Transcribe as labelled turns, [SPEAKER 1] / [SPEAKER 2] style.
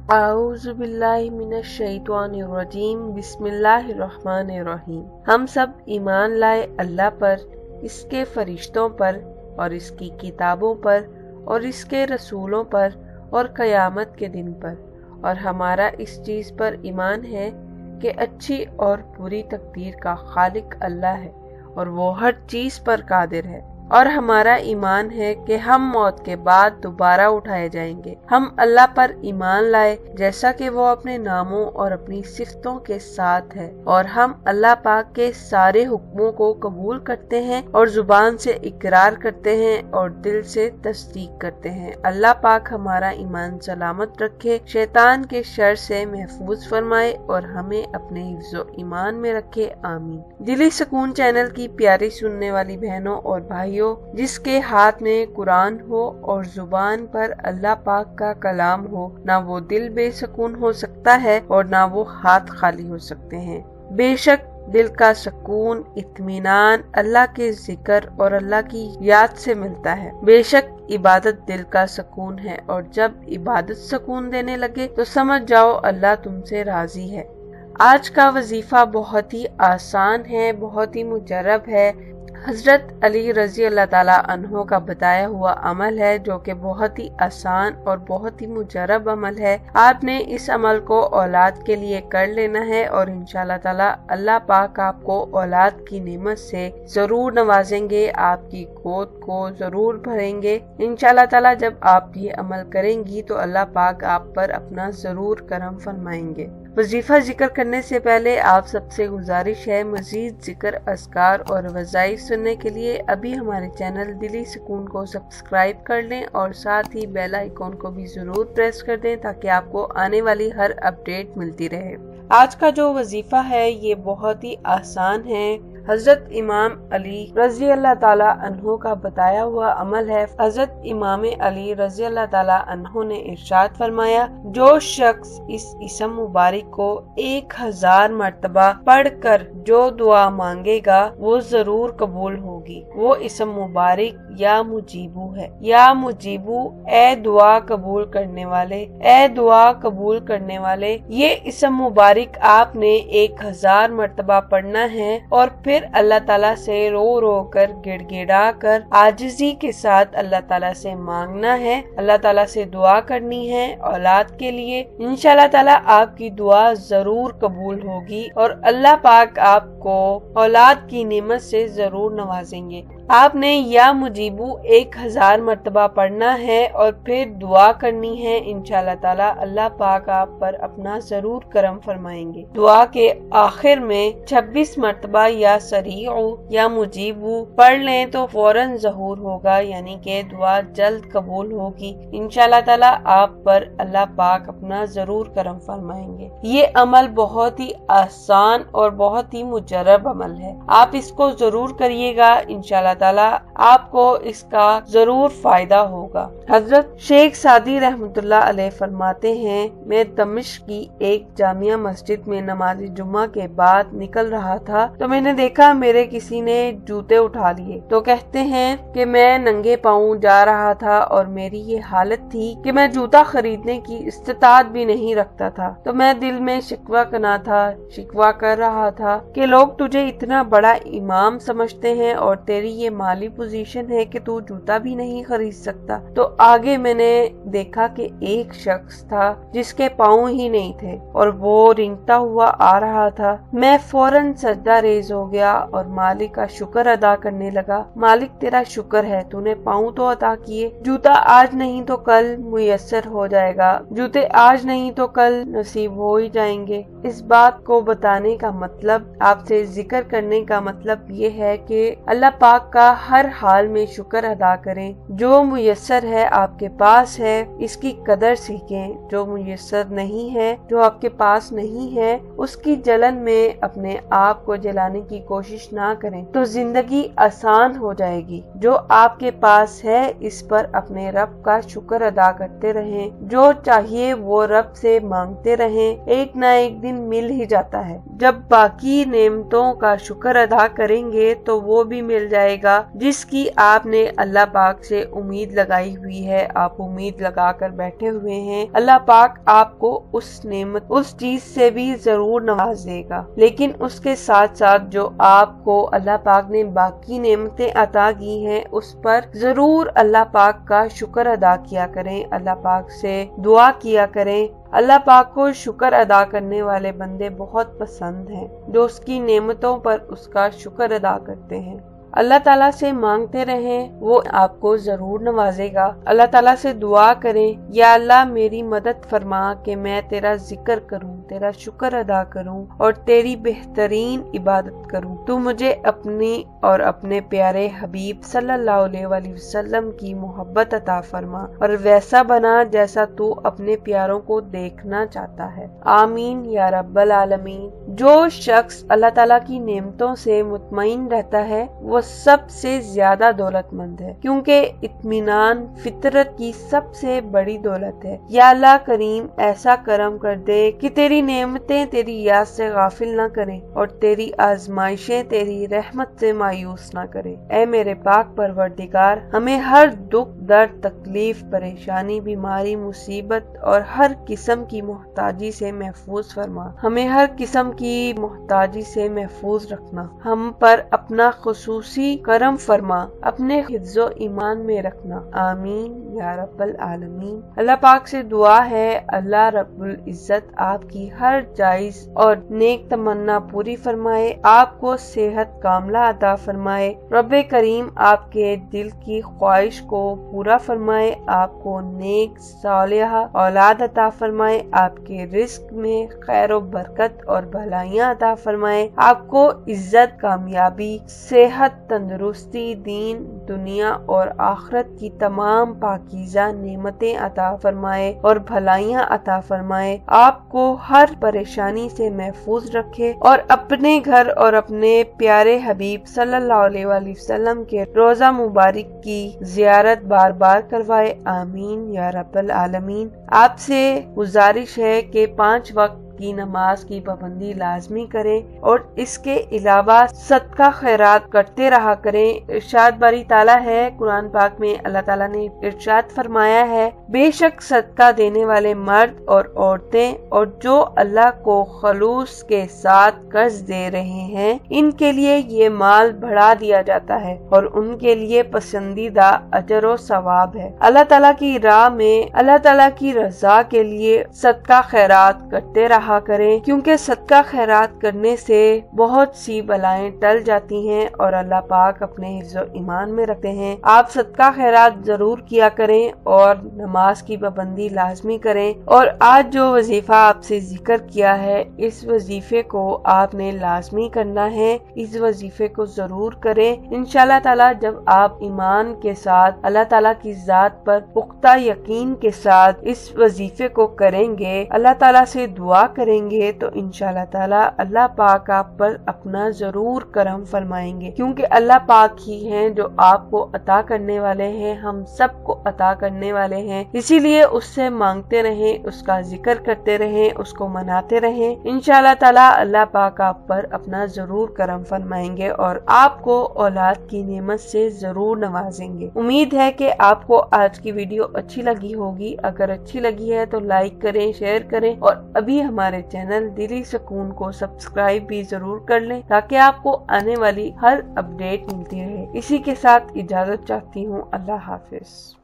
[SPEAKER 1] आऊज़ु बिल्लाहि मिनश शैतानिर्रजीम बिस्मिल्लाहिर्रहमानिर्रहीम। हम सब ईमान लाए अल्लाह पर, इसके फरिश्तों पर और इसकी किताबों पर और इसके रसूलों पर और क़यामत के दिन पर, और हमारा इस चीज़ पर ईमान है कि अच्छी और बुरी तकदीर का खालिक अल्लाह है और वो हर चीज़ पर कादिर है। और हमारा ईमान है कि हम मौत के बाद दोबारा उठाए जाएंगे। हम अल्लाह पर ईमान लाए जैसा कि वो अपने नामों और अपनी सिफतों के साथ है, और हम अल्लाह पाक के सारे हुक्मों को कबूल करते हैं और जुबान से इकरार करते हैं और दिल से तस्दीक करते हैं। अल्लाह पाक हमारा ईमान सलामत रखे, शैतान के शर से महफूज फरमाए और हमें अपने हिफ्ज़ो ईमान में रखे, आमीन। दिली सुकून चैनल की प्यारी सुनने वाली बहनों और भाइयों, जिसके हाथ में कुरान हो और जुबान पर अल्लाह पाक का कलाम हो, ना वो दिल बेसुकून हो सकता है और ना वो हाथ खाली हो सकते हैं। बेशक दिल का सुकून, इत्मीनान अल्लाह के जिक्र और अल्लाह की याद से मिलता है। बेशक इबादत दिल का सुकून है, और जब इबादत सुकून देने लगे तो समझ जाओ अल्लाह तुमसे राजी है। आज का वजीफा बहुत ही आसान है, बहुत ही मुजर्रब है। हजरत अली रजी अल्लाह ताला अन्हो का बताया हुआ अमल है, जो कि बहुत ही आसान और बहुत ही मुजर्रब अमल है। आपने इस अमल को औलाद के लिए कर लेना है और इंशाअल्लाह ताला अल्लाह पाक आपको औलाद की नेमत से जरूर नवाजेंगे, आपकी गोद को जरूर भरेंगे। इंशाअल्लाह ताला जब आप ये अमल करेंगी तो अल्लाह पाक आप पर अपना जरूर करम फरमाएंगे। वजीफा जिक्र करने से पहले आप सबसे गुजारिश है, मजीद जिक्र, अस्कार और वज़ाइफ सुनने के लिए अभी हमारे चैनल दिली सुकून को सब्सक्राइब कर लें और साथ ही बेल आइकॉन को भी जरूर प्रेस कर दें ताकि आपको आने वाली हर अपडेट मिलती रहे। आज का जो वजीफा है ये बहुत ही आसान है। हजरत इमाम अली रजी अल्लाह ताला अन्हो का बताया हुआ अमल है। हजरत इमाम अली रजी अल्लाह ताला अन्हो ने इरशाद फरमाया, जो शख्स इस इसम मुबारक को 1000 मर्तबा पढ़कर जो दुआ मांगेगा वो जरूर कबूल होगी। वो इसम मुबारक या मुजीबू है। या मुजीबू, ए दुआ कबूल करने वाले, ए दुआ कबूल करने वाले। ये इसम मुबारक आपने 1000 मर्तबा पढ़ना है और फिर अल्लाह ताला से रो रो कर, गिड़गिड़ा कर, आजिज़ी के साथ अल्लाह ताला से मांगना है, अल्लाह ताला से दुआ करनी है औलाद के लिए। इंशाअल्लाह ताला आपकी दुआ जरूर कबूल होगी और अल्लाह पाक आपको औलाद की नेमत से जरूर नवाजेंगे। आपने या मुजीबू 1000 मर्तबा पढ़ना है और फिर दुआ करनी है। इंशाअल्लाह ताला अल्लाह पाक आप पर अपना जरूर करम फरमाएंगे। दुआ के आखिर में 26 मर्तबा या सरीउ या मुजीबू पढ़ लें तो फौरन ज़हूर होगा, यानी कि दुआ जल्द कबूल होगी। इंशाअल्लाह ताला आप पर अल्लाह पाक अपना जरूर करम फरमाएंगे। ये अमल बहुत ही आसान और बहुत ही मुजर्रब अमल है। आप इसको जरूर करिएगा, इंशाअल्लाह ताला आपको इसका जरूर फायदा होगा। हजरत शेख सादी रहमतुल्लाह अलैह फरमाते हैं, मैं दमिश्क की एक जामिया मस्जिद में नमाज जुम्मा के बाद निकल रहा था तो मैंने देखा मेरे किसी ने जूते उठा लिए। तो कहते हैं कि मैं नंगे पाँव जा रहा था और मेरी ये हालत थी कि मैं जूता खरीदने की इस्तिताअत भी नहीं रखता था। तो मैं दिल में शिकवा शिकवा कर रहा था कि लोग तुझे इतना बड़ा इमाम समझते हैं और तेरी ये माली पोजीशन है कि तू जूता भी नहीं खरीद सकता। तो आगे मैंने देखा कि एक शख्स था जिसके पाँव ही नहीं थे और वो रेंगता हुआ आ रहा था। मैं फौरन सजदा रेज हो गया और मालिक का शुक्र अदा करने लगा। मालिक तेरा शुक्र है, तूने पाँव तो अदा किए। जूता आज नहीं तो कल मुयस्सर हो जाएगा, जूते आज नहीं तो कल नसीब हो ही जाएंगे। इस बात को बताने का मतलब, आपसे जिक्र करने का मतलब ये है कि अल्लाह पाक का हर हाल में शुक्र अदा करें। जो मुयस्सर है आपके पास है इसकी कदर सीखें, जो मुयस्सर नहीं है, जो आपके पास नहीं है, उसकी जलन में अपने आप को जलाने की कोशिश ना करें तो जिंदगी आसान हो जाएगी। जो आपके पास है इस पर अपने रब का शुक्र अदा करते रहें। जो चाहिए वो रब से मांगते रहें, एक ना एक दिन मिल ही जाता है। जब बाकी नेमतों का शुक्र अदा करेंगे तो वो भी मिल जाएगा گا جس کی آپ نے اللہ پاک سے امید لگائی ہوئی ہے، آپ امید لگا کر بیٹھے ہوئے ہیں، اللہ پاک آپ کو اس نعمت اس چیز سے بھی ضرور نواز دے گا۔ لیکن اس کے ساتھ ساتھ جو آپ کو اللہ پاک نے باقی نعمتیں عطا کی ہیں اس پر ضرور اللہ پاک کا شکر ادا کیا کریں، اللہ پاک سے دعا کیا کریں۔ اللہ پاک کو شکر ادا کرنے والے بندے بہت پسند ہیں، جو اس کی نعمتوں پر اس کا شکر ادا کرتے ہیں۔ اللہ تعالیٰ سے مانگتے رہیں، وہ آپ کو ضرور نوازے گا۔ اللہ تعالیٰ سے دعا کریں، یا اللہ میری مدد فرما کہ میں تیرا ذکر کروں، تیرا شکر ادا کروں اور تیری بہترین عبادت کروں۔ تو مجھے اپنی اور اپنے پیارے حبیب صلی اللہ علیہ وآلہ وسلم کی محبت عطا فرما اور ویسا بنا جیسا تو اپنے پیاروں کو دیکھنا چاہتا ہے۔ آمین یا رب العالمین۔ جو شخص اللہ تعالیٰ کی نعمتوں سے مطمئن رہتا ہے وہ سب سے زیادہ دولت مند ہے، کیونکہ اطمینان فطرت کی سب سے بڑی دولت ہے۔ یا اللہ کریم ایسا کرم کر دے کہ تیری نعمتیں تیری یاد سے غافل نہ کریں اور تیری آزمائشیں تیری رحمت سے مایوس نہ کریں۔ اے میرے پاک پروردگار، ہمیں ہر دکھ درد تکلیف پریشانی بیماری مصیبت اور ہر قسم کی محتاجی سے محفوظ فرما، ہمیں ہر قسم کی محتاجی سے محفوظ رکھنا، ہم پر اپنا خصوصی کرم فرما، اپنے حفظ و ایمان میں رکھنا۔ آمین یا رب العالمین۔ اللہ پاک سے دعا ہے اللہ رب العزت آپ کی ہر جائز اور نیک تمنا پوری فرمائے، آپ کو صحت کاملہ عطا فرمائے، رب کریم آپ کے دل کی خواہش کو پورا فرمائے، آپ کو نیک صالحہ اولاد عطا فرمائے، آپ کے رزق میں خیر و برکت اور بھلائیاں عطا فرمائے، آپ کو عزت کامیابی صحت تندرستی دین دنیا اور آخرت کی تمام پاکیزہ نعمتیں عطا فرمائے اور بھلائیاں عطا فرمائے، آپ کو ہر پریشانی سے محفوظ رکھے اور اپنے گھر اور اپنے پیارے حبیب صلی اللہ علیہ وآلہ وسلم کے روضہ مبارک کی زیارت بار بار کروائے۔ آمین یا رب العالمین۔ آپ سے گزارش ہے کہ 5 وقت کی نماز کی پابندی لازمی کریں اور اس کے علاوہ صدقہ خیرات کرتے رہا کریں۔ ارشاد باری تعالیٰ ہے قرآن پاک میں، اللہ تعالیٰ نے ارشاد فرمایا ہے، بے شک صدقہ دینے والے مرد اور عورتیں اور جو اللہ کو خلوص کے ساتھ قرض دے رہے ہیں ان کے لیے یہ مال بڑھا دیا جاتا ہے اور ان کے لیے پسندیدہ اجر و ثواب ہے۔ اللہ تعالیٰ کی راہ میں اللہ تعالیٰ کی رضا کے لیے صدقہ خیرات کرتے رہا کریں، کیونکہ صدقہ خیرات کرنے سے بہت سی بلائیں ٹل جاتی ہیں اور اللہ پاک اپنے حفظ و ایمان میں رکھتے ہیں۔ آپ صدقہ خیرات ضرور کیا کریں اور نماز کی پابندی لازمی کریں۔ اور آج جو وظیفہ آپ سے ذکر کیا ہے اس وظیفے کو آپ نے لازمی کرنا ہے، اس وظیفے کو ضرور کریں۔ انشاءاللہ تعالی جب آپ ایمان کے ساتھ اللہ تعالیٰ کی ذات پر پختہ یقین کے ساتھ اس وظیفے کو کریں گے، اللہ تعالیٰ سے دعا کریں گے تو انشاءاللہ تعالی اللہ پاک آپ پر اپنا ضرور کرم فرمائیں گے، کیونکہ اللہ پاک ہی ہیں جو آپ کو عطا کرنے والے ہیں، ہم سب کو عطا کرنے والے ہیں۔ اسی لیے اس سے مانگتے رہیں، اس کا ذکر کرتے رہیں، اس کو مناتے رہیں، انشاءاللہ تعالی اللہ پاک آپ پر اپنا ضرور کرم فرمائیں گے اور آپ کو اولاد کی نعمت سے ضرور نوازیں گے۔ امید ہے کہ آپ کو آج کی ویڈیو اچھی لگی ہوگی، اگر اچھی لگی ہے تو لائک کریں، شیئر کریں اور ابھی ہمارے چینل دلی سکون کو سبسکرائب بھی ضرور کر لیں تاکہ آپ کو آنے والی ہر اپڈیٹ ملتی رہے۔ اسی کے ساتھ اجازت چاہتی ہوں، اللہ حافظ۔